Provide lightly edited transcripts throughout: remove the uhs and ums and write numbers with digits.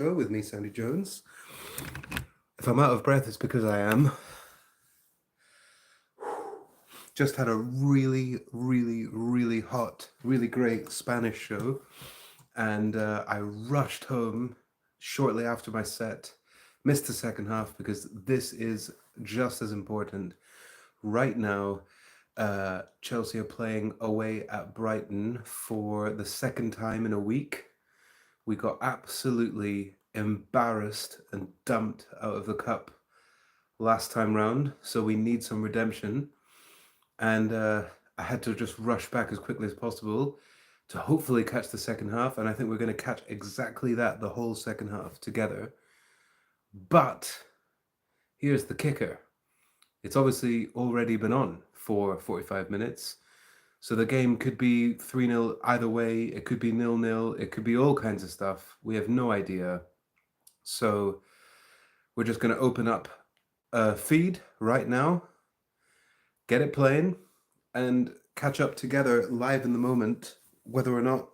With me, Sandy Jones. If I'm out of breath, it's because I am. Just had a really hot, really great Spanish show, and I rushed home shortly after my set. Missed the second half because this is just as important. Right now, Chelsea are playing away at Brighton for the second time in a week. We got absolutely embarrassed and dumped out of the cup last time round, so we need some redemption. And I had to just rush back as quickly as possible to hopefully catch the second half. And I think we're going to catch exactly that the whole second half together. But here's the kicker, it's obviously already been on for 45 minutes. So the game could be 3-0 either way. It could be 0-0. It could be all kinds of stuff. We have no idea. So we're just going to open up a feed right now, get it playing, and catch up together live in the moment, whether or not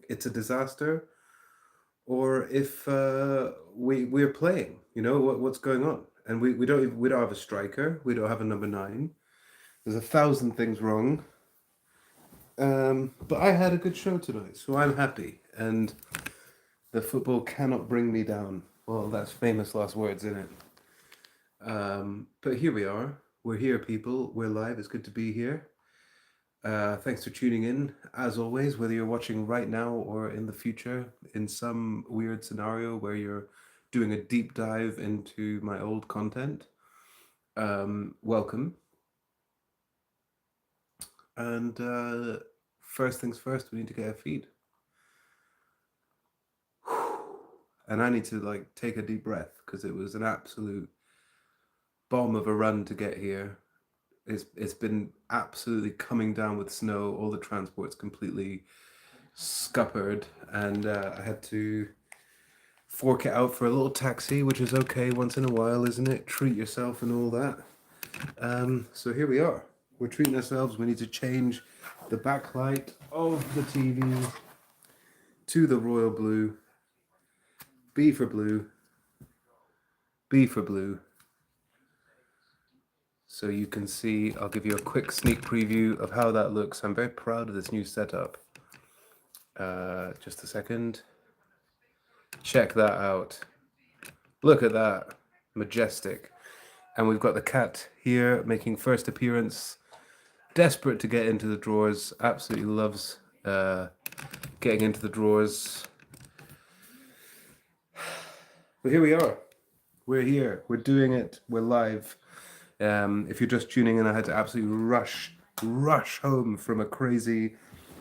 it's a disaster or if we're playing. You know what's going on, and we don't have a striker. We don't have a number 9. There's 1,000 things wrong. But I had a good show tonight, so I'm happy. And the football cannot bring me down. Well, that's famous last words, isn't it? But here we are. We're here, people. We're live. It's good to be here. Thanks for tuning in. As always, whether you're watching right now or in the future, in some weird scenario where you're doing a deep dive into my old content, welcome. And first things first, we need to get a feed. And I need to take a deep breath because it was an absolute bomb of a run to get here. It's been absolutely coming down with snow. All the transport's completely scuppered, and I had to fork it out for a little taxi, which is okay once in a while, isn't it? Treat yourself and all that. So here we are. We're treating ourselves. We need to change the backlight of the TV to the royal blue. B for blue. B for blue. So you can see, I'll give you a quick sneak preview of how that looks. I'm very proud of this new setup. Just a second. Check that out. Look at that. Majestic. And we've got the cat here making first appearance. Desperate to get into the drawers. Absolutely loves getting into the drawers. But here we are. We're here. We're doing it. We're live. If you're just tuning in, I had to absolutely rush home from a crazy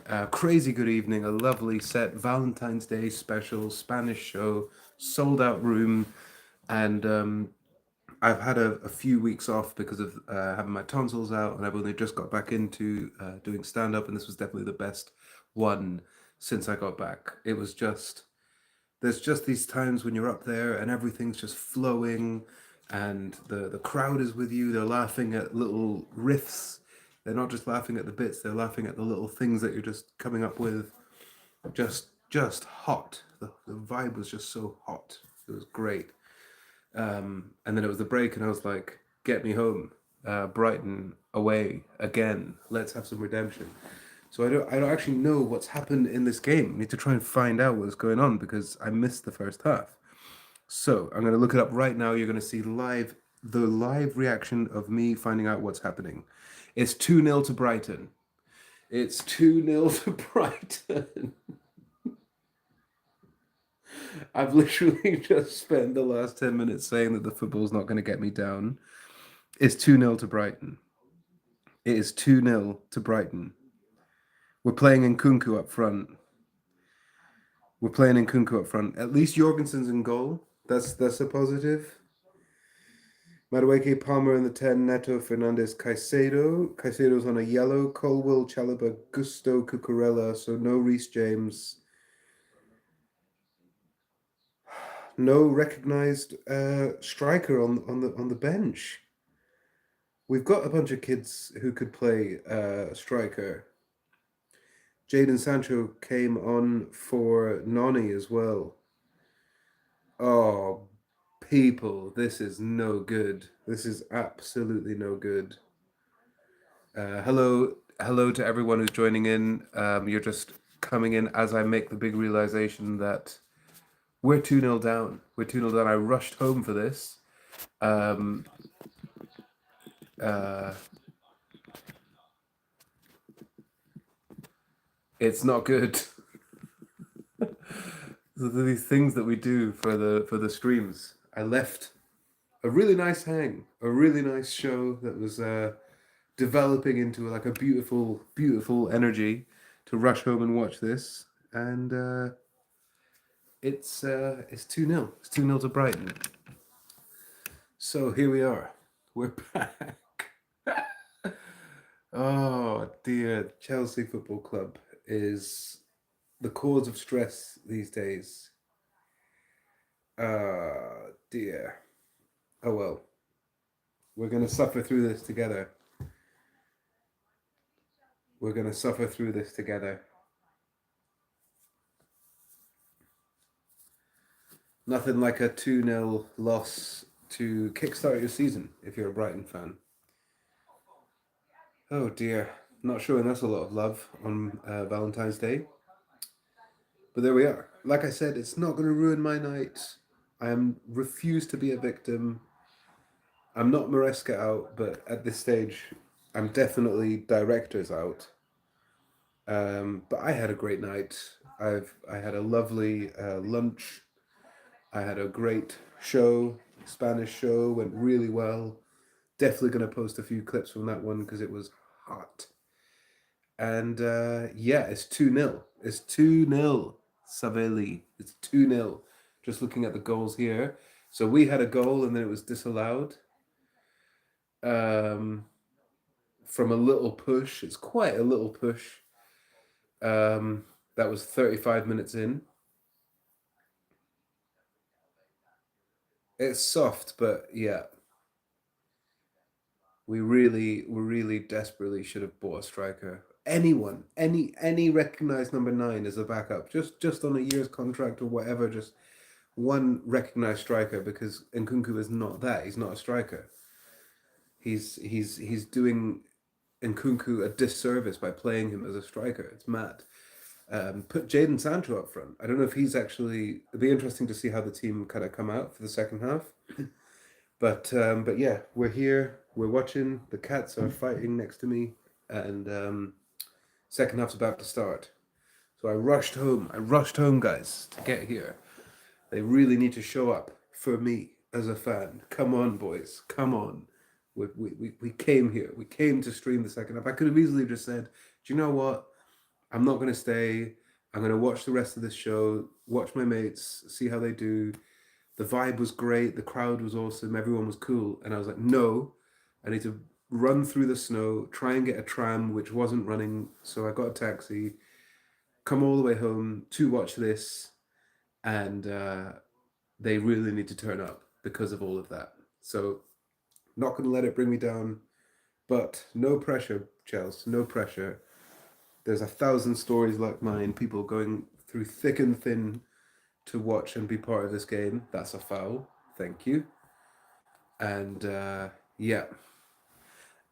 good evening, a lovely set, Valentine's Day special, Spanish show, sold out room, and I've had a few weeks off because of having my tonsils out, and I've only just got back into doing stand-up, and this was definitely the best one since I got back. It was just, there's just these times when you're up there and everything's just flowing, and the crowd is with you. They're laughing at little riffs. They're not just laughing at the bits. They're laughing at the little things that you're just coming up with. Just hot. The vibe was just so hot. It was great. And then it was the break, and I was like, "Get me home, Brighton away again. Let's have some redemption." So I don't actually know what's happened in this game. I need to try and find out what's going on because I missed the first half. So I'm going to look it up right now. You're going to see the live reaction of me finding out what's happening. It's 2-0 to Brighton. It's 2-0 to Brighton. I've literally just spent the last 10 minutes saying that the football's not going to get me down. It's 2-0 to Brighton. It is 2-0 to Brighton. We're playing in Kunku up front. At least Jorgensen's in goal. That's a positive. Madueke, Palmer in the 10, Neto, Fernandez, Caicedo. Caicedo's on a yellow. Colwill, Chalobah, Gusto, Cucurella. So no Reece James. No recognized striker on the bench. We've got a bunch of kids who could play striker. Jadon Sancho came on for Nani as well. Oh, people, this is no good. This is absolutely no good. Hello to everyone who's joining in. You're just coming in as I make the big realization that we're 2-0 down. We're 2-0 down. I rushed home for this. Um, uh, it's not good. These things that we do for the streams. I left a really nice hang, a really nice show that was developing into like a beautiful energy to rush home and watch this, and it's 2-0. It's 2-0 to Brighton. So here we are. We're back. Oh dear, Chelsea Football Club is the cause of stress these days. Dear. Oh well. We're gonna suffer through this together. We're gonna suffer through this together. Nothing like a 2-0 loss to kickstart your season if you're a Brighton fan. Oh dear. Not showing us a lot of love on Valentine's Day. But there we are. Like I said, it's not going to ruin my night. Refuse to be a victim. I'm not Maresca out, but at this stage, I'm definitely directors out. But I had a great night. I had a lovely lunch. I had a great show. Spanish show went really well. Definitely going to post a few clips from that one because it was hot. And yeah, it's 2-0. It's 2-0. Savelli. It's 2-0. Just looking at the goals here. So we had a goal and then it was disallowed. Um, from a little push. It's quite a little push. That was 35 minutes in. It's soft, but yeah. We really desperately should have bought a striker. Anyone, any recognized number 9 as a backup, just on a year's contract or whatever, just one recognized striker because Nkunku is not that. He's not a striker. He's doing Nkunku a disservice by playing him as a striker. It's mad. Put Jadon Sancho up front. I don't know if he's actually. It'd be interesting to see how the team kind of come out for the second half. But yeah, we're here. We're watching. The cats are fighting next to me, and second half's about to start. So I rushed home. I rushed home, guys, to get here. They really need to show up for me as a fan. Come on, boys. Come on. We came here. We came to stream the second half. I could have easily just said, do you know what? I'm not going to stay. I'm going to watch the rest of this show, watch my mates, see how they do. The vibe was great. The crowd was awesome. Everyone was cool. And I was like, no, I need to run through the snow, try and get a tram, which wasn't running. So I got a taxi, come all the way home to watch this. And they really need to turn up because of all of that. So, not going to let it bring me down, but no pressure, Chelsea, no pressure. There's 1,000 stories like mine, people going through thick and thin to watch and be part of this game. That's a foul. Thank you. And yeah,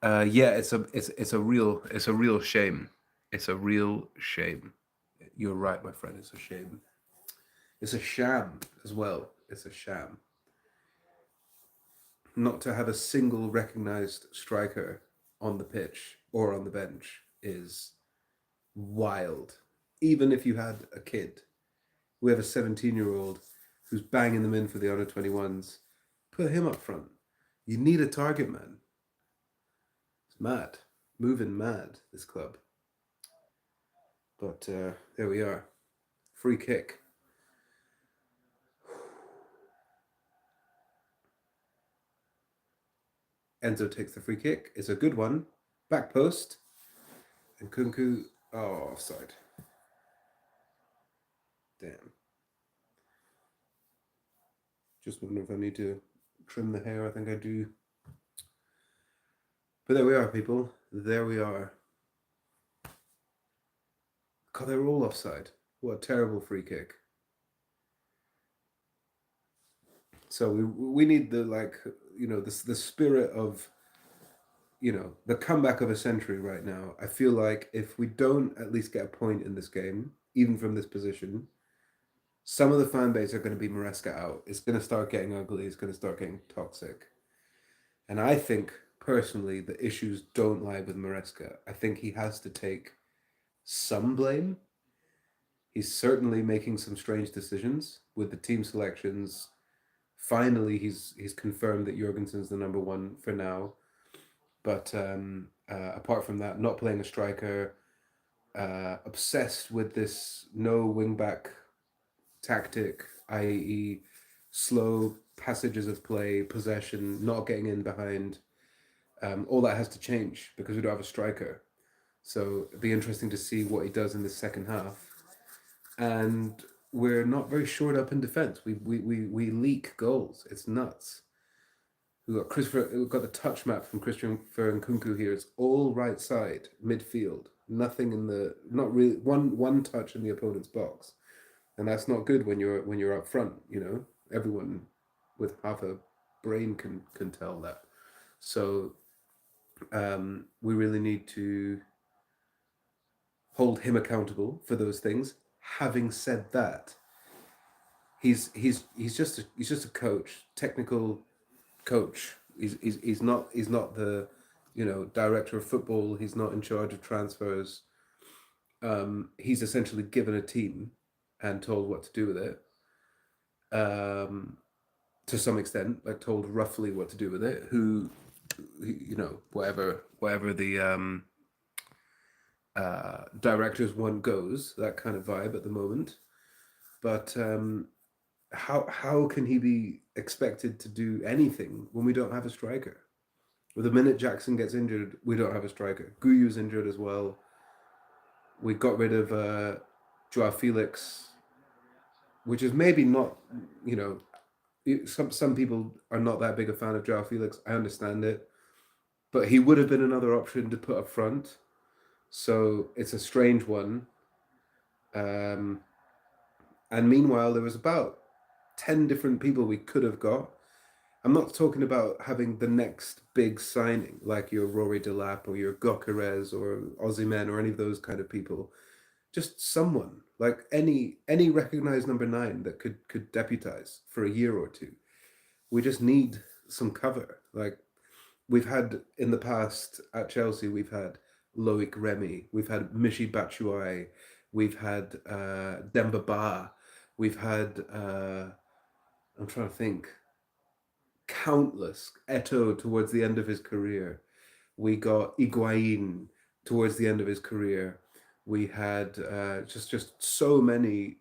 yeah, it's a real shame. It's a real shame. You're right, my friend. It's a shame. It's a sham as well. It's a sham. Not to have a single recognized striker on the pitch or on the bench is wild. Even if you had a kid, we have a 17-year-old who's banging them in for the under 21s, put him up front. You need a target man. It's mad. Moving mad, this club. But there we are. Free kick. Enzo takes the free kick. It's a good one. Back post. And Kunku. Oh, offside. Damn. Just wondering if I need to trim the hair. I think I do. But there we are, people. There we are. God, they were all offside. What a terrible free kick. So we need the the spirit of the comeback of a century right now. I feel like if we don't at least get a point in this game, even from this position, some of the fan base are going to be Maresca out. It's going to start getting ugly. It's going to start getting toxic. And I think personally the issues don't lie with Maresca. I think he has to take some blame. He's certainly making some strange decisions with the team selections. Finally, he's confirmed that Jorgensen's the number one for now. But apart from that, not playing a striker, obsessed with this no wing back tactic, i.e., slow passages of play, possession, not getting in behind. All that has to change because we don't have a striker. So it'd be interesting to see what he does in the second half. And we're not very shored up in defence. We leak goals. It's nuts. We've got the touch map from Christopher Nkunku here. It's all right side midfield. Nothing in the not really one touch in the opponent's box, and that's not good when you're up front. Everyone with half a brain can tell that. So we really need to hold him accountable for those things. Having said that, he's just a coach, technical coach. He's not the director of football. He's not in charge of transfers. He's essentially given a team and told what to do with it. To some extent, like told roughly what to do with it. Whatever the director's one goes, that kind of vibe at the moment. But how can he be expected to do anything when we don't have a striker? Well, the minute Jackson gets injured, we don't have a striker. Guyu's injured as well. We got rid of Joao Felix, which is maybe not, some people are not that big a fan of Joao Felix. I understand it, but he would have been another option to put up front. So it's a strange one. And meanwhile, there was about 10 different people we could have got. I'm not talking about having the next big signing like your Rory Delap or your Gokares or Ozyman or any of those kind of people. Just someone like any recognized number nine that could deputize for a year or two. We just need some cover. Like we've had in the past at Chelsea, we've had Loic Remy, we've had Mishi Batshuayi, we've had Demba Ba, we've had I'm trying to think, countless. Eto towards the end of his career. We got Higuain towards the end of his career. We had just so many,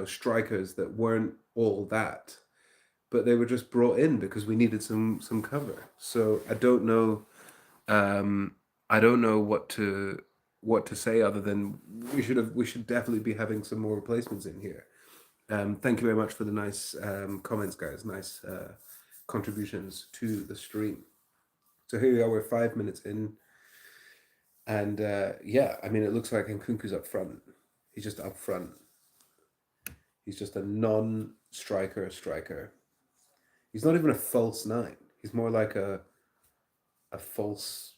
strikers that weren't all that, but they were just brought in because we needed some cover. So I don't know what to say other than we should definitely be having some more replacements in here. Thank you very much for the nice comments, guys. Nice contributions to the stream. So here we are, we're 5 minutes in. And yeah, I mean, it looks like Nkunku's up front. He's just up front. He's just a non-striker. He's not even a false nine. He's more like a false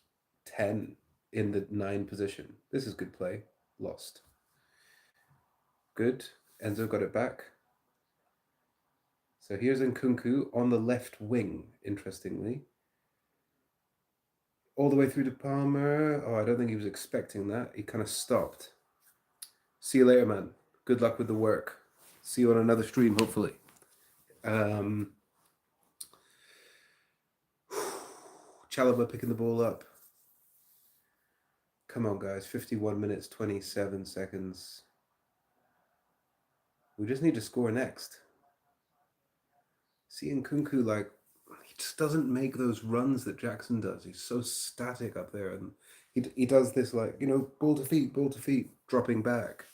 10 in the 9 position. This is good play. Lost. Good. Enzo got it back. So here's Nkunku on the left wing, interestingly. All the way through to Palmer. Oh, I don't think he was expecting that. He kind of stopped. See you later, man. Good luck with the work. See you on another stream, hopefully. Chalobah picking the ball up. Come on, guys. 51 minutes, 27 seconds. We just need to score next. See Nkunku, like, he just doesn't make those runs that Jackson does. He's so static up there. And he does this, like, ball to feet, dropping back.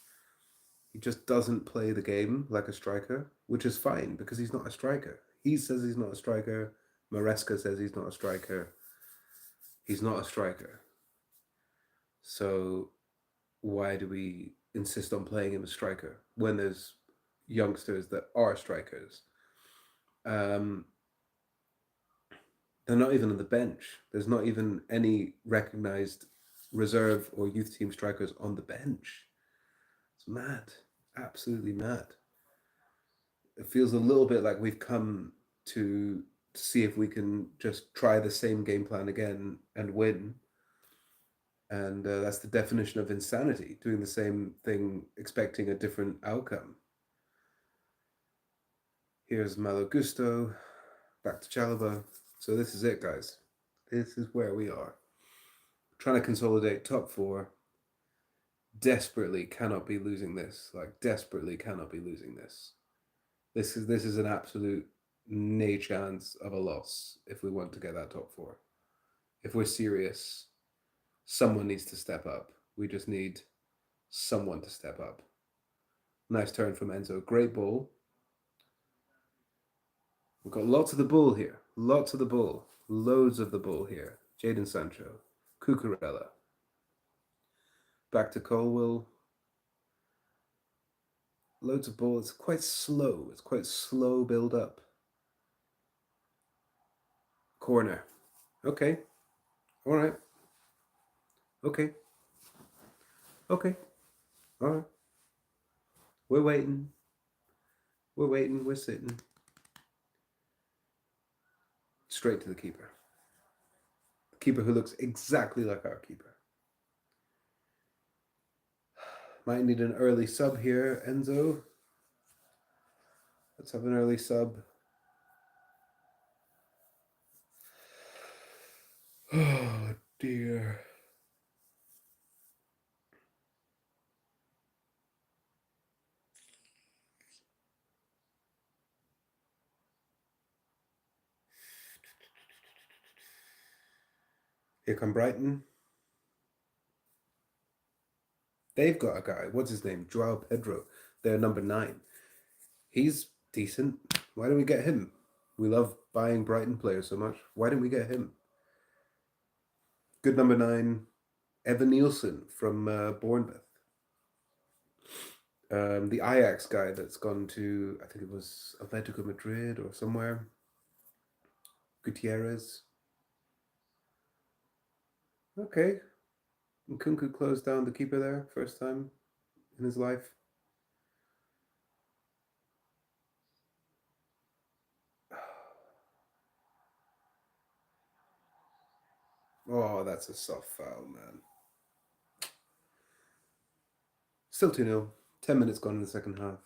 He just doesn't play the game like a striker, which is fine because he's not a striker. He says he's not a striker. Maresca says he's not a striker. He's not a striker. So why do we insist on playing him as striker when there's youngsters that are strikers? Um, they're not even on the bench. There's not even any recognized reserve or youth team strikers on the bench. It's mad, absolutely mad. It feels a little bit like we've come to see if we can just try the same game plan again and win. And that's the definition of insanity, doing the same thing, expecting a different outcome. Here's Malo Gusto, back to Chalaba. So this is it, guys. This is where we are. Trying to consolidate top four. Desperately cannot be losing this. Like, desperately cannot be losing this. This is an absolute nay chance of a loss if we want to get that top four. If we're serious, someone needs to step up. We just need someone to step up. Nice turn from Enzo. Great ball. We've got lots of the ball here. Lots of the ball. Loads of the ball here. Jadon Sancho. Cucurella. Back to Colwill. Loads of ball. It's quite slow. It's quite slow build up. Corner. Okay. All right. Okay. Okay. All right. We're waiting. We're waiting. We're sitting. Straight to the keeper. The keeper who looks exactly like our keeper. Might need an early sub here, Enzo. Let's have an early sub. Oh, dear. Here come Brighton. They've got a guy. What's his name? Joao Pedro. They're number 9. He's decent. Why don't we get him? We love buying Brighton players so much. Why don't we get him? Good number 9, Evan Nielsen from Bournemouth. The Ajax guy that's gone to, I think it was Atletico Madrid or somewhere. Gutierrez. Okay. Nkunku closed down the keeper there, first time in his life. Oh, that's a soft foul, man. Still 2-0. 10 minutes gone in the second half.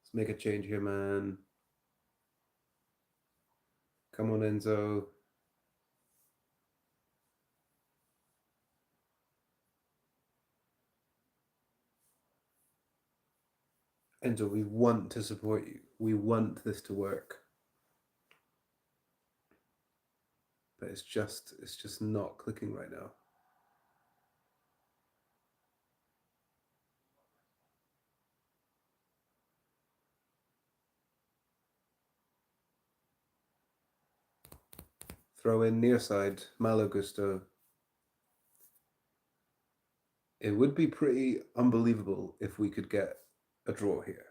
Let's make a change here, man. Come on, Enzo. Enzo, we want to support you. We want this to work. But it's just not clicking right now. Throw in near side, Malo Gusto. It would be pretty unbelievable if we could get a draw here.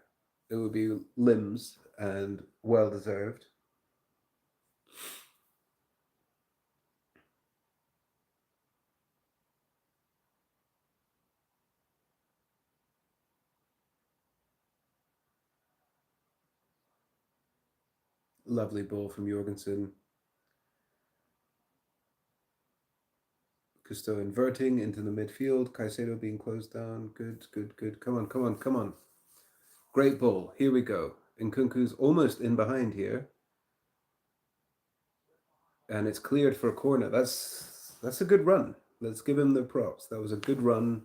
It would be limbs and well deserved. Lovely ball from Jorgensen. Gusto inverting into the midfield. Caicedo being closed down. Good, good, good. Come on, come on, come on. Great ball. Here we go. Nkunku's almost in behind here. And it's cleared for a corner. That's a good run. Let's give him the props. That was a good run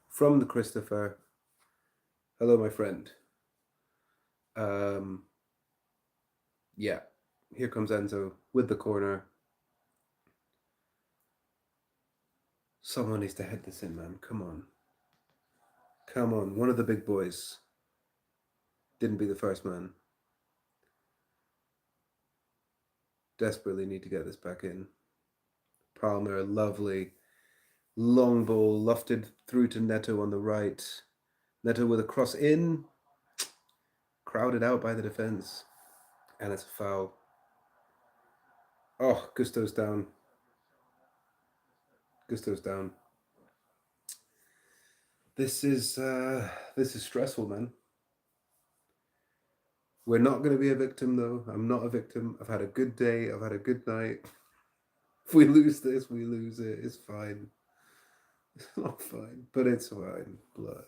from the Christopher. Hello, my friend. Yeah. Here comes Enzo with the corner. Someone needs to head this in, man. Come on. Come on. One of the big boys. Didn't be the first man. Desperately need to get this back in. Palmer, lovely. Long ball, lofted through to Neto on the right. Neto with a cross in. crowded out by the defence, and it's a foul. Oh, Gusto's down. Gusto's down. This is stressful, man. We're not going to be a victim, though. I'm not a victim. I've had a good day. I've had a good night. If we lose this, we lose it. It's fine. It's not fine, but it's fine. Bloody.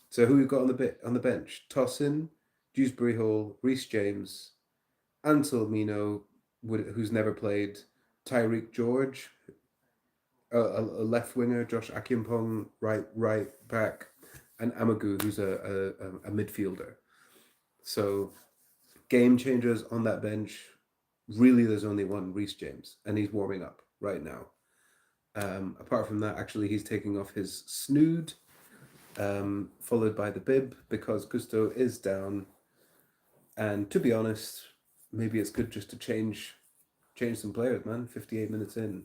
So who we've got on the bench? Tossin, Dewsbury Hall, Reece James, Ansel Mino, who's never played, Tyreek George, a left winger, Josh Akimpong, right back, and Amagu, who's a midfielder. So game changers on that bench. Really, there's only one, Reece James, and he's warming up right now. Apart from that, actually, he's taking off his snood, followed by the bib, because Gusto is down. And to be honest, maybe it's good just to change some players, man. 58 minutes in.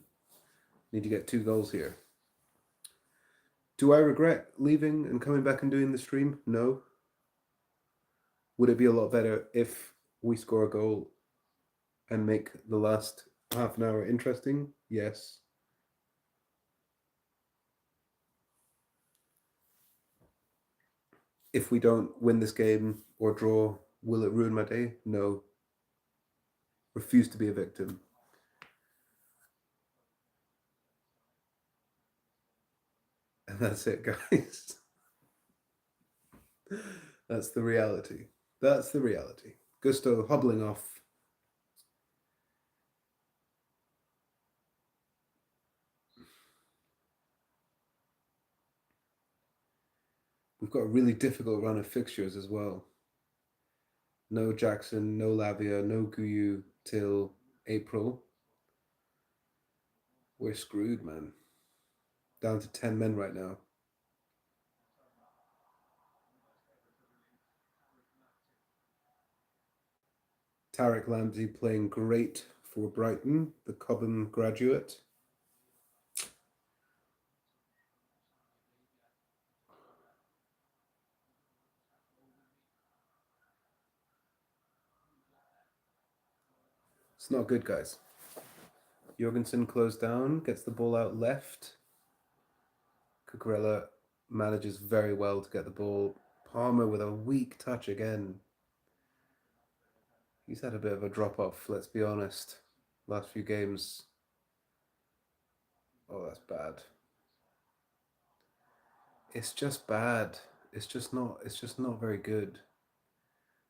Need to get 2 goals here. Do I regret leaving and coming back and doing the stream? No. Would it be a lot better if we score a goal and make the last half an hour interesting? Yes. If we don't win this game or draw, will it ruin my day? No. Refuse to be a victim. And that's it, guys. That's the reality. That's the reality. Gusto hobbling off. We've got a really difficult run of fixtures as well. No Jackson, no Lavia, no Guyu till April. We're screwed, man. Down to 10 men right now. Tarek Lamsey playing great for Brighton, the Cobham graduate. It's not good, guys. Jorgensen closed down, gets the ball out left. Cucurella manages very well to get the ball. Palmer with a weak touch again. He's had a bit of a drop off, let's be honest. Last few games. Oh, that's bad. It's just bad. It's just not very good.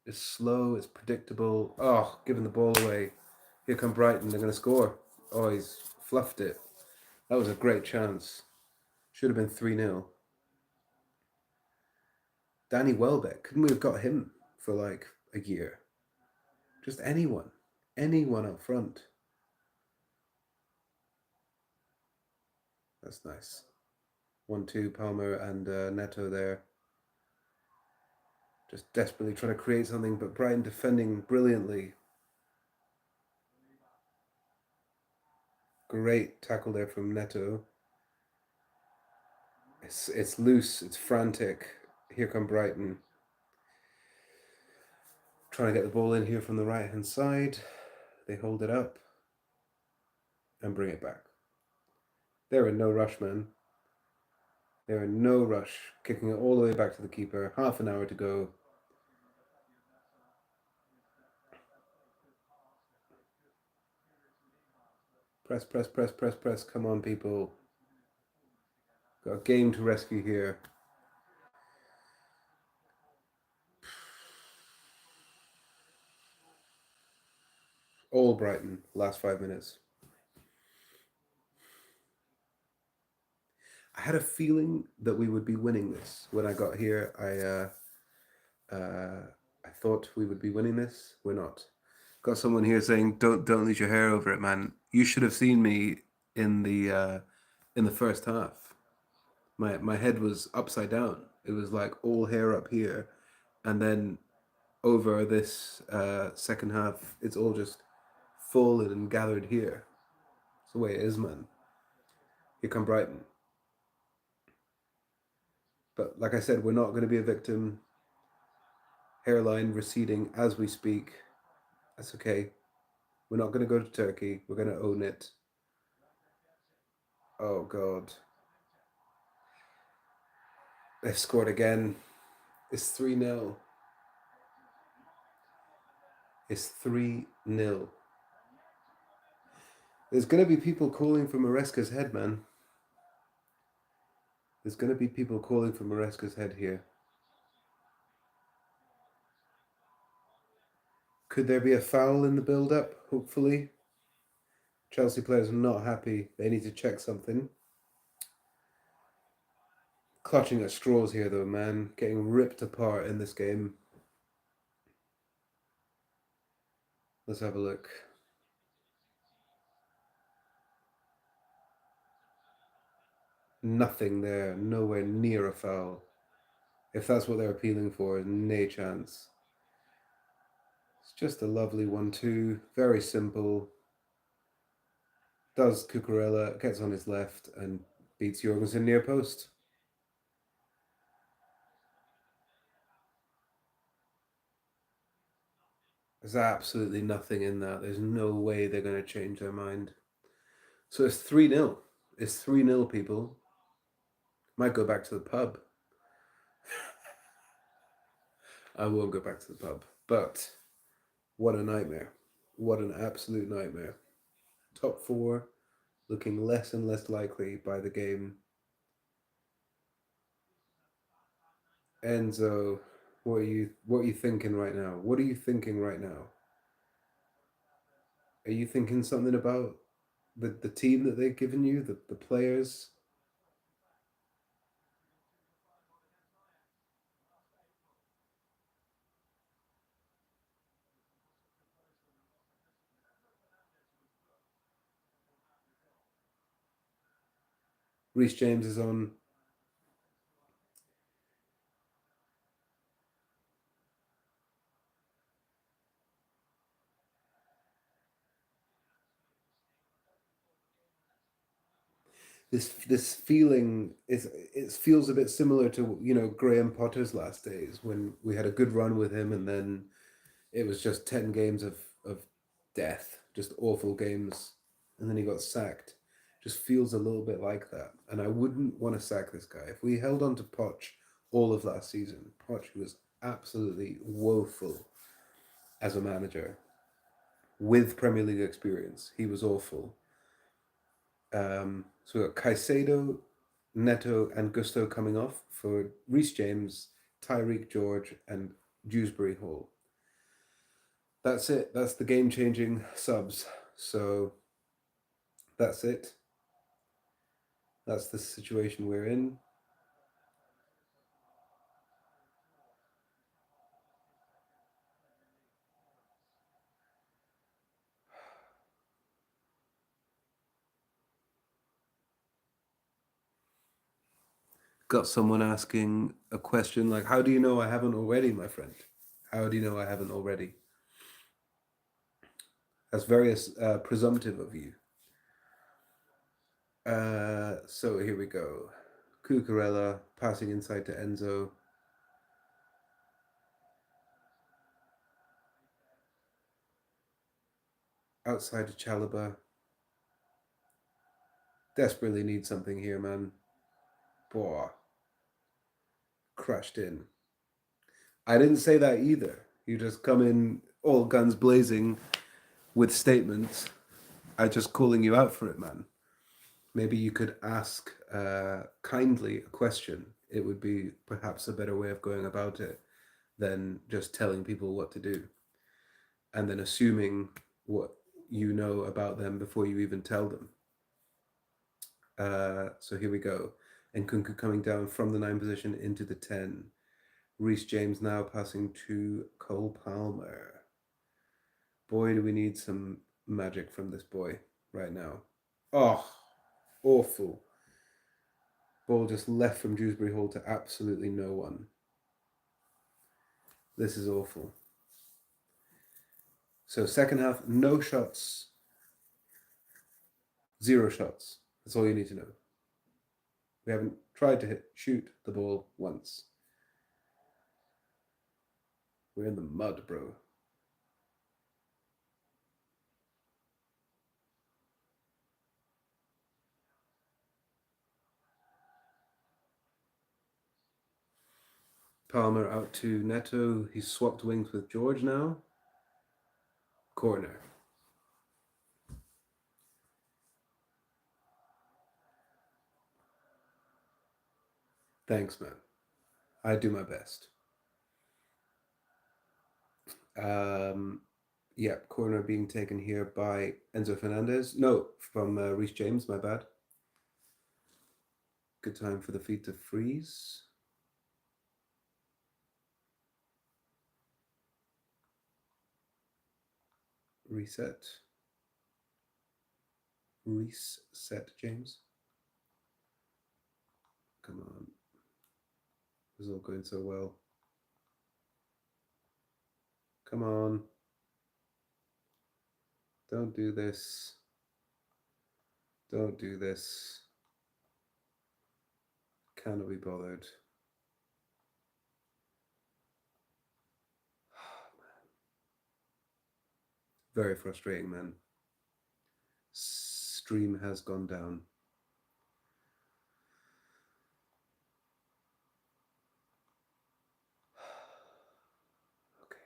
It's slow, it's predictable. Oh, giving the ball away. Here come Brighton, they're going to score. Oh, he's fluffed it. That was a great chance. Should have been 3-0. Danny Welbeck, couldn't we have got him for like a year? Just anyone. Anyone up front. That's nice. 1-2, Palmer and Neto there. Just desperately trying to create something, but Brighton defending brilliantly. Great tackle there from Neto. It's loose, it's frantic. Here come Brighton. Trying to get the ball in here from the right hand side. They hold it up and bring it back. They're in no rush, man. They're in no rush. Kicking it all the way back to the keeper. Half an hour to go. Press, press, press, press, press. Come on, people. Got a game to rescue here. All Brighton, last 5 minutes. I had a feeling that we would be winning this when I got here. I thought we would be winning this. We're not. Got someone here saying, "Don't lose your hair over it, man." You should have seen me in the first half. My head was upside down. It was like all hair up here, and then over this second half, it's all just folded and gathered here. It's the way it is, man. Here come Brighton. But like I said, we're not going to be a victim. Hairline receding as we speak. That's okay. We're not going to go to Turkey. We're going to own it. Oh, God. They've scored again. It's 3-0. It's 3-0. There's going to be people calling for Maresca's head, man. There's going to be people calling for Maresca's head here. Could there be a foul in the build-up? Hopefully. Chelsea players are not happy. They need to check something. Clutching at straws here, though, man. Getting ripped apart in this game. Let's have a look. Nothing there. Nowhere near a foul. If that's what they're appealing for, no chance. It's just a lovely 1-2. Very simple. Does Cucurella, gets on his left and beats Jorgensen near post. There's absolutely nothing in that. There's no way they're going to change their mind. So it's 3-0. It's 3-0, people. Might go back to the pub. I won't go back to the pub. But what a nightmare. What an absolute nightmare. Top four looking less and less likely by the game. Enzo, what are you thinking right now? What are you thinking right now? Are you thinking something about the team that they've given you, the players? Reece James is on. This feeling is, it feels a bit similar to, Graham Potter's last days when we had a good run with him and then it was just 10 games of death, just awful games, and then he got sacked. Just feels a little bit like that, and I wouldn't want to sack this guy. If we held on to Poch all of last season, Poch was absolutely woeful as a manager with Premier League experience. He was awful. So we got Caicedo, Neto, and Gusto coming off for Reece James, Tyreek George, and Dewsbury Hall. That's it. That's the game-changing subs. So that's it. That's the situation we're in. Got someone asking a question like, how do you know I haven't already, my friend? How do you know I haven't already? That's very presumptive of you. So here we go. Cucurella passing inside to Enzo. Outside to Chalobah. Desperately need something here, man. Boah. Crashed in. I didn't say that either. You just come in all guns blazing with statements. I just calling you out for it, man. Maybe you could ask kindly a question. It would be perhaps a better way of going about it than just telling people what to do and then assuming what you know about them before you even tell them. So here we go. And Nkunku coming down from the 9 position into the 10. Reece James now passing to Cole Palmer. Boy, do we need some magic from this boy right now. Oh, awful. Ball just left from Dewsbury Hall to absolutely no one. This is awful. So second half, no shots, 0 shots. That's all you need to know. We haven't tried to shoot the ball once. We're in the mud, bro. Palmer out to Neto. He's swapped wings with George now. Corner. Thanks, man. I do my best. Um, yeah, corner being taken here by Enzo Fernandez. No, from Reece James, my bad. Good time for the feet to freeze. Reset. Reset, James. Come on. This is all going so well. Come on. Don't do this. Don't do this. Cannot be bothered. Very frustrating, man. Stream has gone down. Okay.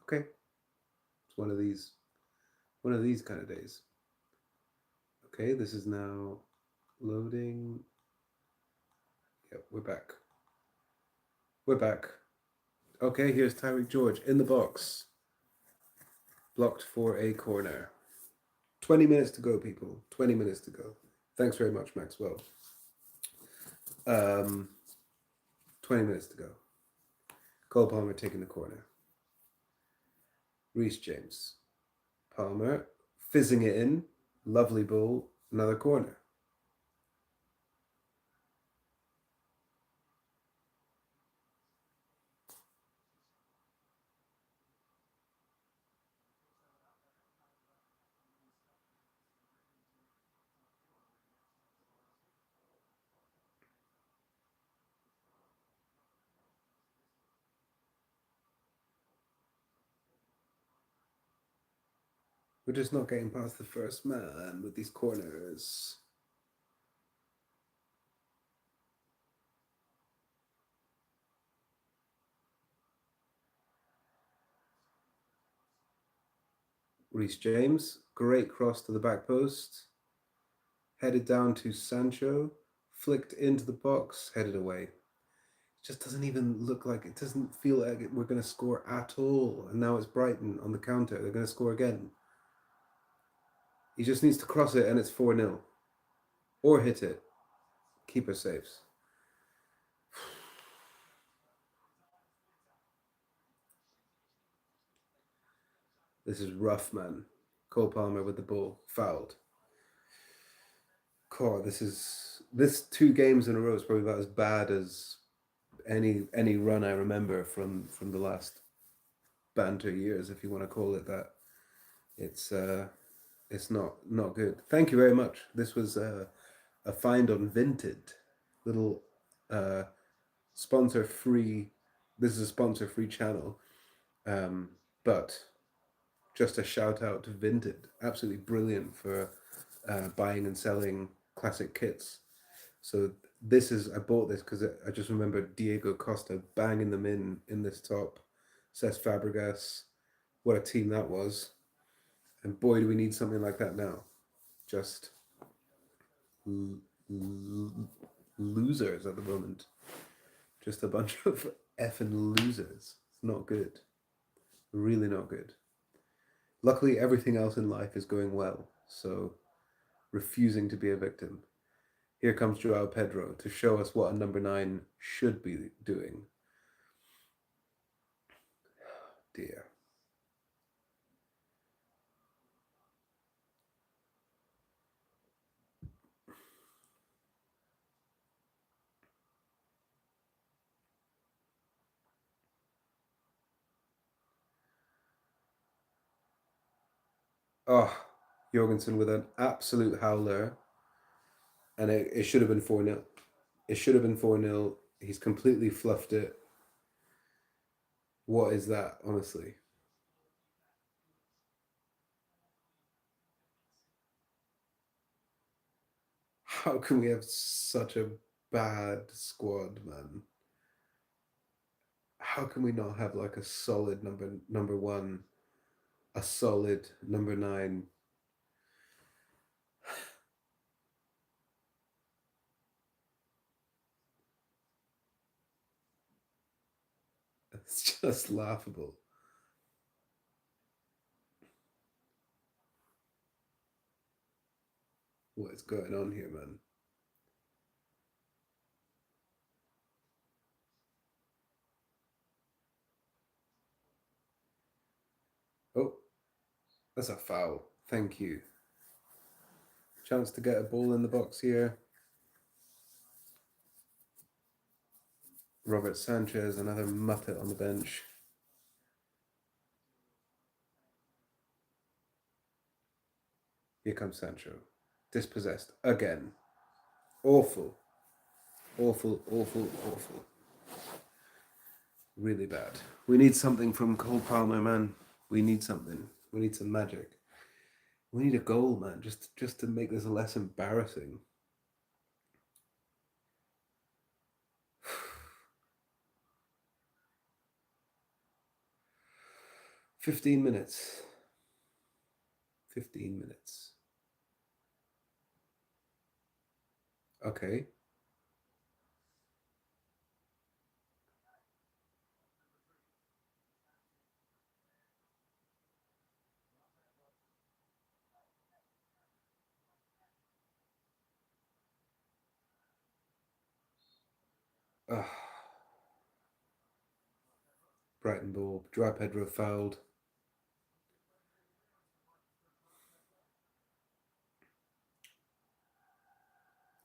Okay. It's one of these kind of days. Okay, this is now loading. Yep, we're back. We're back. Okay, here's Tyreek George in the box. Blocked for a corner. 20 minutes to go, people. 20 minutes to go. Thanks very much, Maxwell. 20 minutes to go. Cole Palmer taking the corner. Reece James. Palmer fizzing it in. Lovely ball. Another corner. We're just not getting past the first man with these corners. Reece James, great cross to the back post. Headed down to Sancho, flicked into the box, headed away. It just doesn't even look like, it doesn't feel like we're going to score at all. And now it's Brighton on the counter. They're going to score again. He just needs to cross it and it's 4-0. Or hit it. Keeper saves. This is rough, man. Cole Palmer with the ball, fouled. God, this 2 games in a row is probably about as bad as any run I remember from the last banter years, if you want to call it that. It's not good. Thank you very much. This was a find on Vinted, little sponsor free. This is a sponsor free channel, but just a shout out to Vinted. Absolutely brilliant for buying and selling classic kits. So I bought this because I just remember Diego Costa banging them in this top. Cesc Fabregas, what a team that was. And boy, do we need something like that now. Just losers at the moment. Just a bunch of effing losers. It's not good. Really not good. Luckily, everything else in life is going well. So, refusing to be a victim. Here comes Joao Pedro to show us what a number 9 should be doing. Dear. Oh, Jorgensen with an absolute howler. And it should have been 4-0. It should have been 4-0. He's completely fluffed it. What is that, honestly? How can we have such a bad squad, man? How can we not have like a solid number one, a solid number nine? It's just laughable. What is going on here, man? Oh, that's a foul. Thank you. Chance to get a ball in the box here. Robert Sanchez, another muppet on the bench. Here comes Sancho. Dispossessed again. Awful. Awful, awful, awful. Really bad. We need something from Cole Palmer, man. We need something. We need some magic. We need a goal, man, just to make this less embarrassing. 15 minutes. 15 minutes. Okay. Ugh. Brighton ball. Dry Pedro fouled.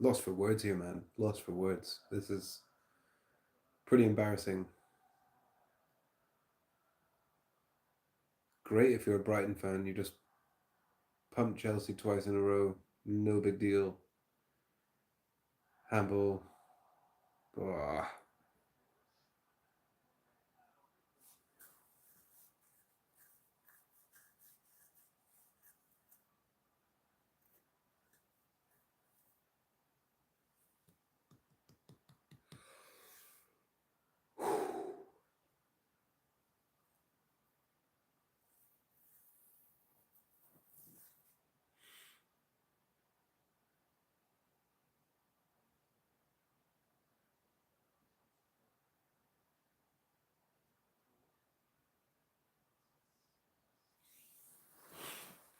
Lost for words here, man. Lost for words. This is pretty embarrassing. Great if you're a Brighton fan. You just pumped Chelsea twice in a row. No big deal. Handball. Oh.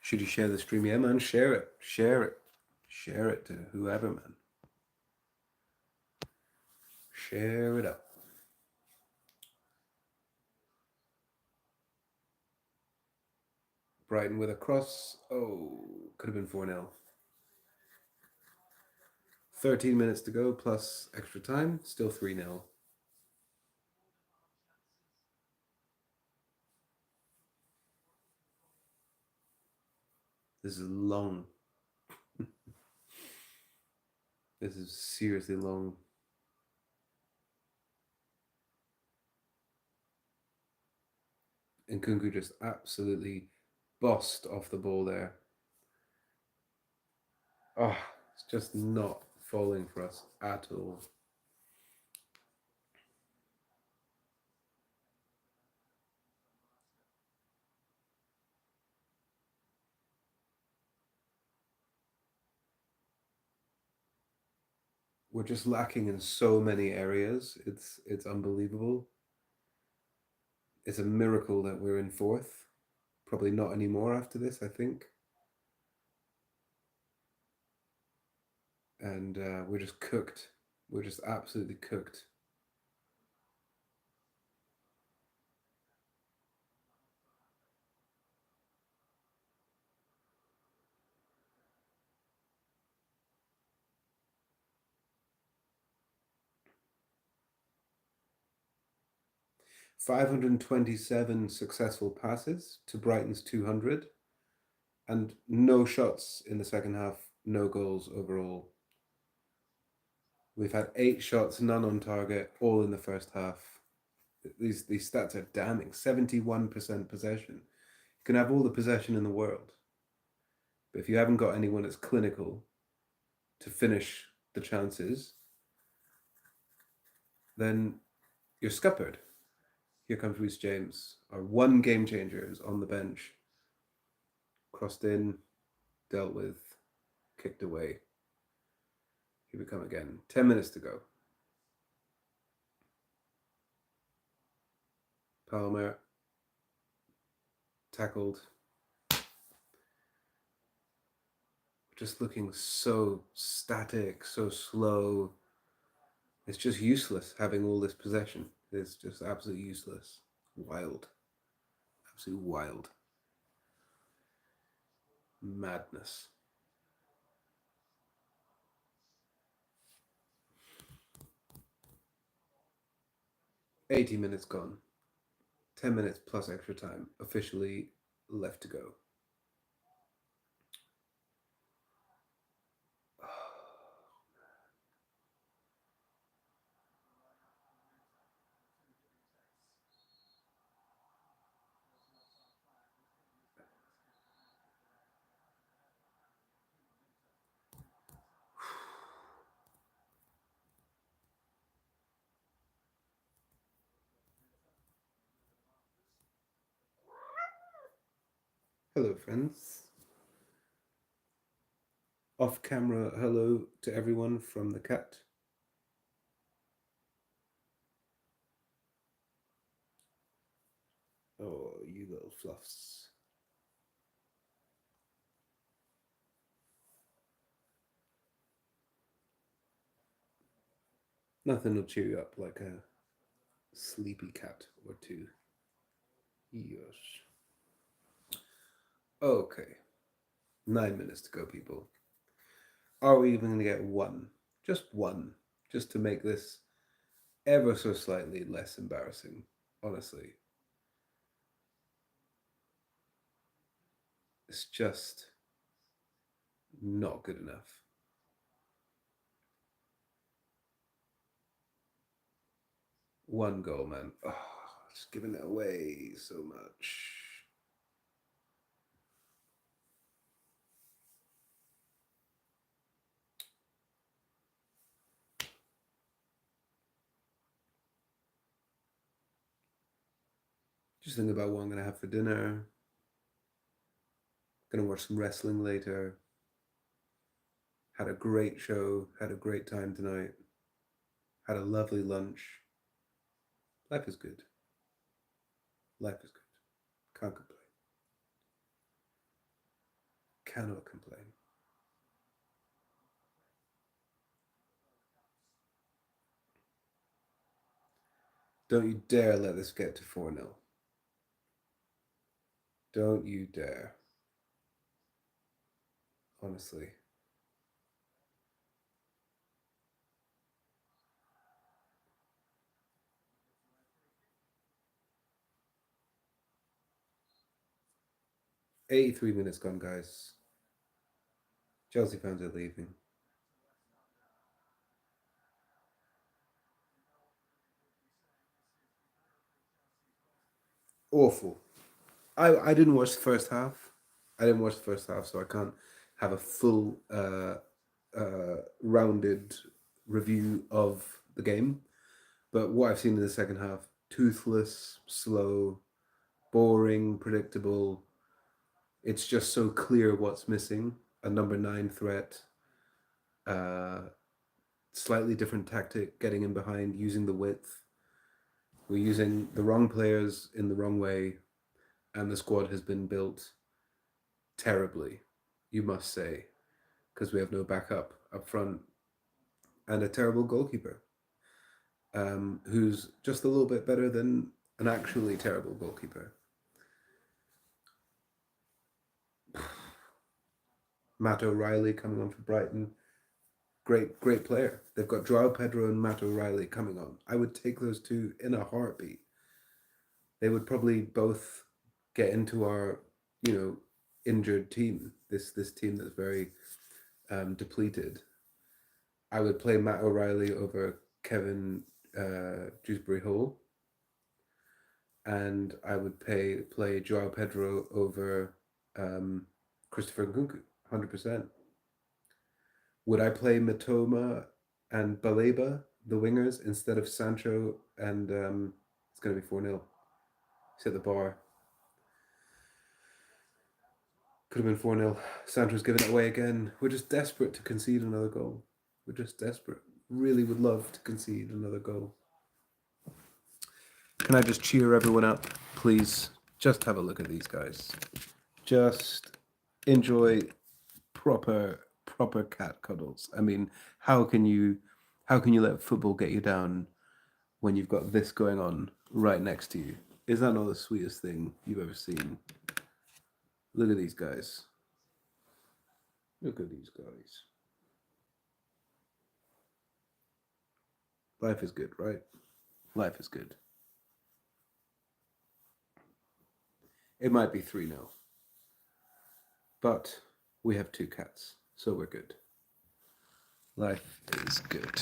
Should you share the stream? Yeah, man. Share it. Share it. Share it to whoever, man. Share it up. Brighton with a cross. Oh, could have been 4-0. 13 minutes to go plus extra time. Still 3-0. This is long. This is seriously long. And Kunku just absolutely bossed off the ball there. Oh, it's just not falling for us at all. We're just lacking in so many areas. It's unbelievable. It's a miracle that we're in fourth. Probably not anymore after this, I think. And we're just cooked. We're just absolutely cooked. 527 successful passes to Brighton's 200, and no shots in the second half, no goals overall. We've had 8 shots, none on target, all in the first half. These stats are damning. 71% possession. You can have all the possession in the world, but if you haven't got anyone that's clinical to finish the chances, then you're scuppered. Here comes Reece James. Our one game changer is on the bench. Crossed in, dealt with, kicked away. Here we come again. 10 minutes to go. Palmer tackled. Just looking so static, so slow. It's just useless having all this possession. It's just absolutely useless. Wild. Absolutely wild. Madness. 80 minutes gone. 10 minutes plus extra time officially left to go. Hello, friends. Off camera, hello to everyone from the cat. Oh, you little fluffs. Nothing will cheer you up like a sleepy cat or two. Yes. Okay. 9 minutes to go, people. Are we even going to get one? Just one. Just to make this ever so slightly less embarrassing, honestly. It's just not good enough. One goal, man. Oh, just giving it away so much. Just think about what I'm going to have for dinner. Going to watch some wrestling later. Had a great show. Had a great time tonight. Had a lovely lunch. Life is good. Life is good. Can't complain. Cannot complain. Don't you dare let this get to 4-0. Don't you dare. Honestly. 83 minutes gone, guys. Chelsea fans are leaving. Awful. I didn't watch the first half. I didn't watch the first half, so I can't have a full rounded review of the game. But what I've seen in the second half, toothless, slow, boring, predictable. It's just so clear what's missing. A number 9 threat, uh, slightly different tactic, getting in behind, using the width. We're using the wrong players in the wrong way, and the squad has been built terribly, you must say, because we have no backup up front and a terrible goalkeeper, who's just a little bit better than an actually terrible goalkeeper. Matt O'Reilly coming on for Brighton, great player. They've got Joao Pedro and Matt O'Reilly coming on. I would take those two in a heartbeat. They would probably both get into our, injured team. This team that's very depleted. I would play Matt O'Reilly over Kevin Dewsbury Hall. and I would play Joao Pedro over Christopher Nkunku, 100%. Would I play Matoma and Baleba, the wingers, instead of Sancho and it's going to be 4-0. He's at the bar. Could have been 4-0. Sancho's giving it away again. We're just desperate to concede another goal. We're just desperate. Really would love to concede another goal. Can I just cheer everyone up, please? Just have a look at these guys. Just enjoy proper cat cuddles. I mean, how can you let football get you down when you've got this going on right next to you? Is that not the sweetest thing you've ever seen? Look at these guys. Look at these guys. Life is good, right? Life is good. It might be 3-0. But we have 2 cats, so we're good. Life is good.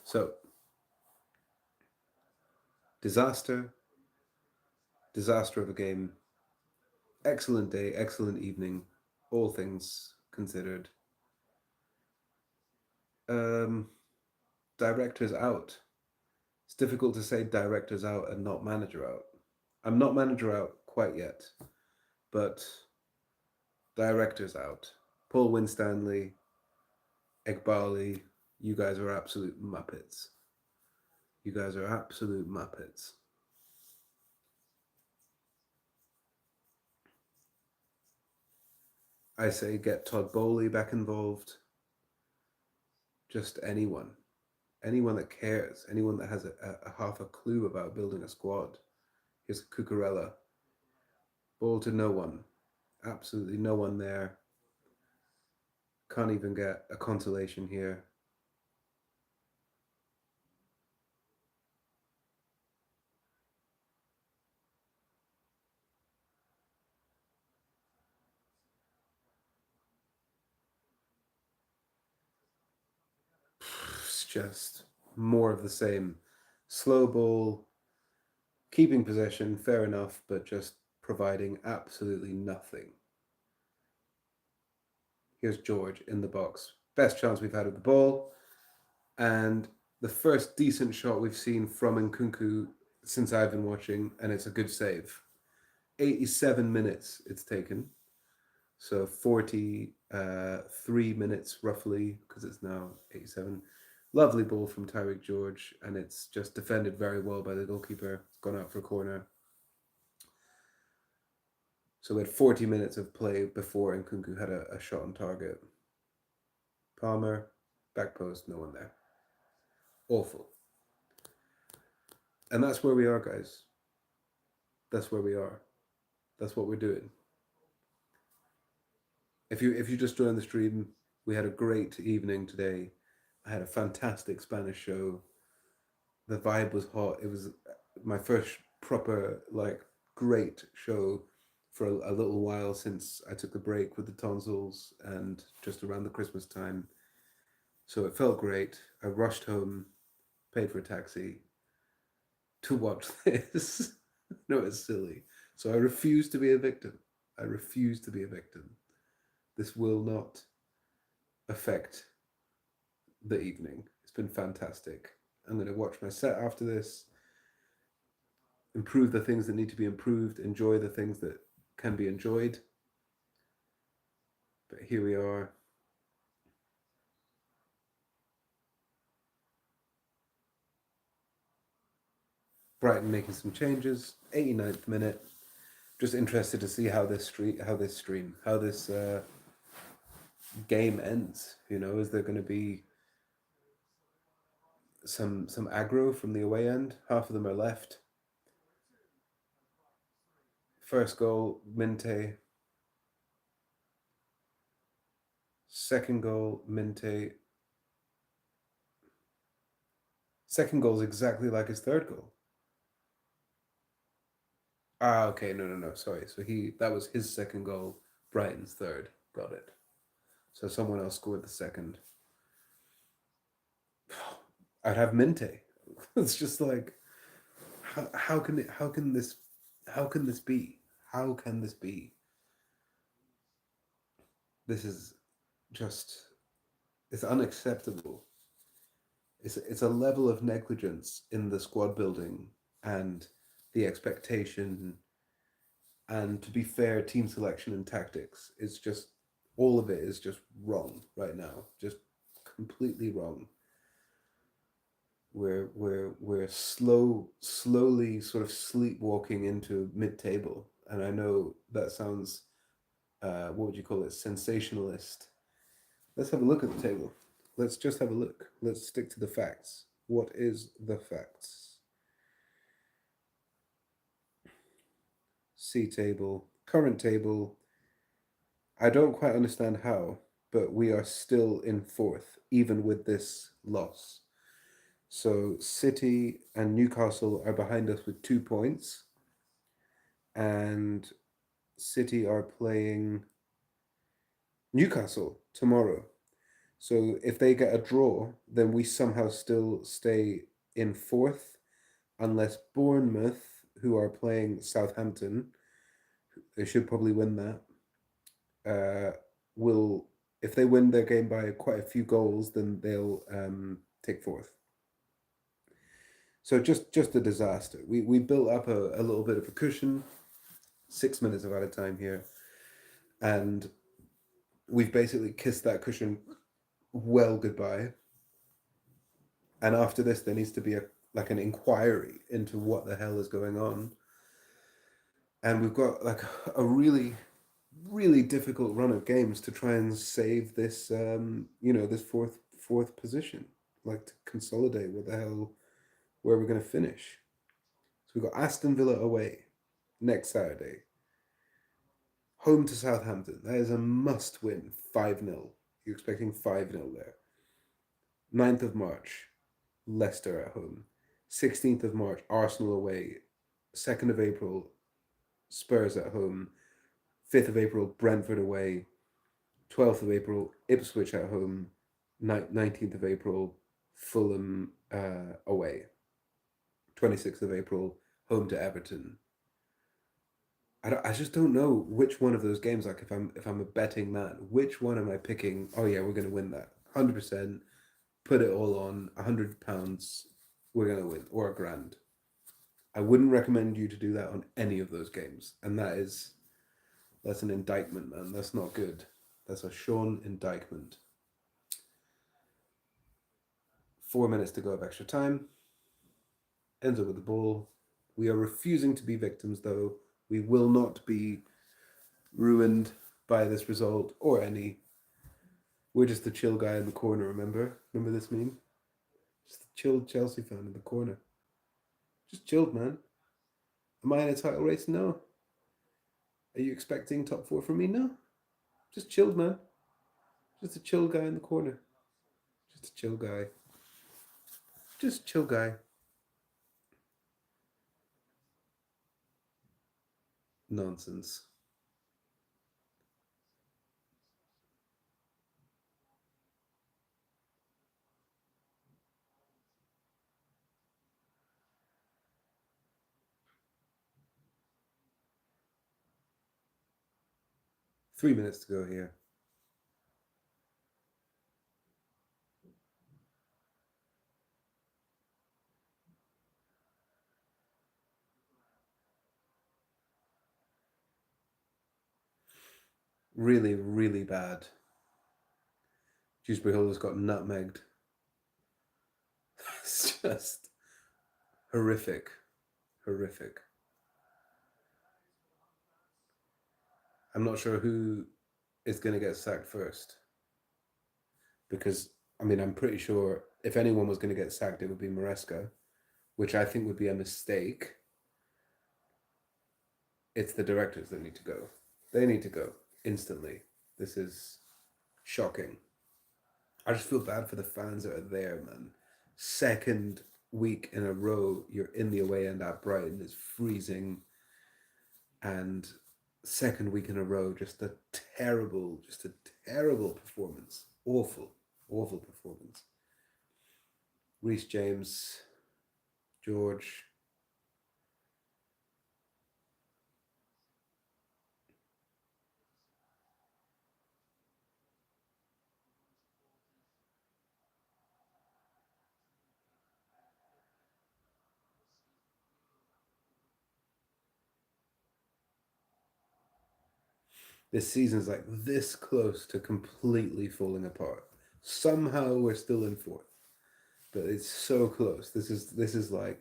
So, disaster of a game. Excellent day, excellent evening, all things considered. Directors out. It's difficult to say directors out and not manager out. I'm not manager out quite yet, but directors out. Paul Winstanley, Egbali, you guys are absolute muppets. You guys are absolute muppets. I say get Todd Bowley back involved. Just anyone that cares, anyone that has a half a clue about building a squad. Here's Cucurella. Ball to no one. Absolutely no one there. Can't even get a consolation here. It's just more of the same. Slow ball, keeping possession, fair enough, but just providing absolutely nothing. Here's George in the box. Best chance we've had of the ball. And the first decent shot we've seen from Nkunku since I've been watching, and it's a good save. 87 minutes it's taken. So 43 minutes roughly, because it's now 87. Lovely ball from Tyreek George, and it's just defended very well by the goalkeeper. It's gone out for a corner. So we had 40 minutes of play before Nkunku had a shot on target. Palmer, back post, no one there. Awful. And that's where we are, guys. That's where we are. That's what we're doing. If you just joined the stream, we had a great evening today. I had a fantastic Spanish show. The vibe was hot. It was my first proper, great show for a little while since I took the break with the tonsils and just around the Christmas time. So it felt great. I rushed home, paid for a taxi to watch this. No, it's silly. So I refuse to be a victim. I refuse to be a victim. This will not affect the evening. It's been fantastic. I'm going to watch my set after this, improve the things that need to be improved, enjoy the things that can be enjoyed. But here we are. Brighton making some changes. 89th minute. Just interested to see how this game ends. Is there going to be some aggro from the away end? Half of them are left. First goal, Minte. Second goal, Minte. Second goal is exactly like his third goal. Okay, no, sorry. So that was his second goal, Brighton's third. Got it. So someone else scored the second. I'd have Minte. It's just like how can this be? How can this be? This is just it's unacceptable. It's a level of negligence in the squad building and the expectation, and to be fair, team selection and tactics. It's just all of it is just wrong right now. Just completely wrong. We're slowly sort of sleepwalking into mid-table, and I know that sounds what would you call it, sensationalist. Let's have a look at the table. Let's just have a look. Let's stick to the facts. What is the facts? C table, current table. I don't quite understand how, but we are still in fourth, even with this loss. So City and Newcastle are behind us with 2 points, and City are playing Newcastle tomorrow. So if they get a draw, then we somehow still stay in fourth, unless Bournemouth, who are playing Southampton, they should probably win that. Will If they win their game by quite a few goals, then they'll take fourth. So just a disaster. We built up a little bit of a cushion, 6 minutes of added time here, and we've basically kissed that cushion well goodbye. And after this, there needs to be an inquiry into what the hell is going on. And we've got like a really difficult run of games to try and save this this fourth position, like to consolidate what the hell where we're going to finish. So we've got Aston Villa away next Saturday, home to Southampton. That is a must win, 5-0. You're expecting 5-0 there. 9th of March, Leicester at home. 16th of March, Arsenal away. 2nd of April, Spurs at home. 5th of April, Brentford away. 12th of April, Ipswich at home. 19th of April, Fulham away. 26th of April, home to Everton. I just don't know which one of those games, like if I'm a betting man, which one am I picking? Oh yeah, we're gonna win that 100%. Put it all on £100. We're gonna win, or a grand. I wouldn't recommend you to do that on any of those games, and that's an indictment, man. That's not good. That's a Sean indictment. 4 minutes to go of extra time. Ends up with the ball. We are refusing to be victims, though. We will not be ruined by this result or any. We're just the chill guy in the corner, remember? Remember this meme? Just the chilled Chelsea fan in the corner. Just chilled, man. Am I in a title race? No. Are you expecting top four from me? No. Just chilled, man. Just a chill guy in the corner. Just a chill guy. Just chill guy. Nonsense. Three minutes to go here. Really, really bad. Dewsbury Hall has got nutmegged. It's just horrific. Horrific. I'm not sure who is going to get sacked first. Because, I mean, I'm pretty sure if anyone was going to get sacked, it would be Maresca, which I think would be a mistake. It's the directors that need to go. They need to go instantly. This is shocking. I just feel bad for the fans that are there, man. Second week in a row, you're in the away end at Brighton. It's freezing. And second week in a row, just a terrible performance. Awful, awful performance. Reece James, George. This season's like this close to completely falling apart. Somehow we're still in fourth, but it's so close. This is like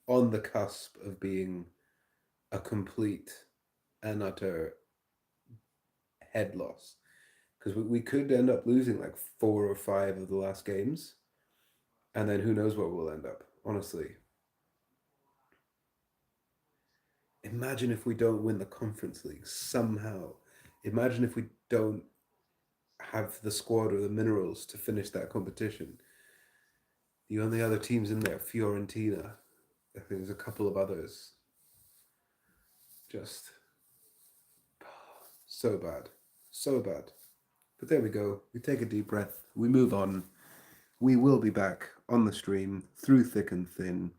on the cusp of being a complete and utter head loss because we could end up losing like 4 or 5 of the last games, and then who knows where we'll end up. Honestly, imagine if we don't win the Conference League somehow. Imagine if we don't have the squad or the minerals to finish that competition. The only other teams in there, Fiorentina, I think there's a couple of others. Just so bad. So bad. But there we go. We take a deep breath. We move on. We will be back on the stream through thick and thin.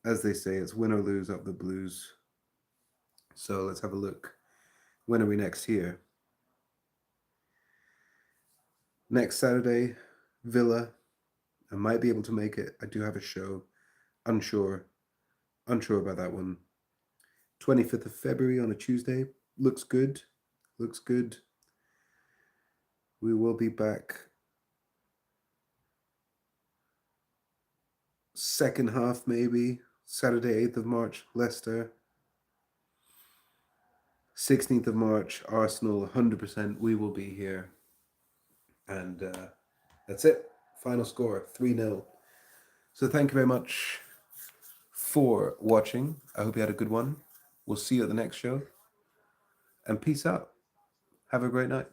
As they say, it's win or lose up the blues. So let's have a look. When are we next here? Next Saturday, Villa. I might be able to make it. I do have a show. Unsure. Unsure about that one. 25th of February on a Tuesday. Looks good. Looks good. We will be back second half, maybe. Saturday, 8th of March, Leicester. 16th of March, Arsenal, 100%. We will be here. And that's it. Final score 3-0. So thank you very much for watching. I hope you had a good one. We'll see you at the next show. And peace out. Have a great night.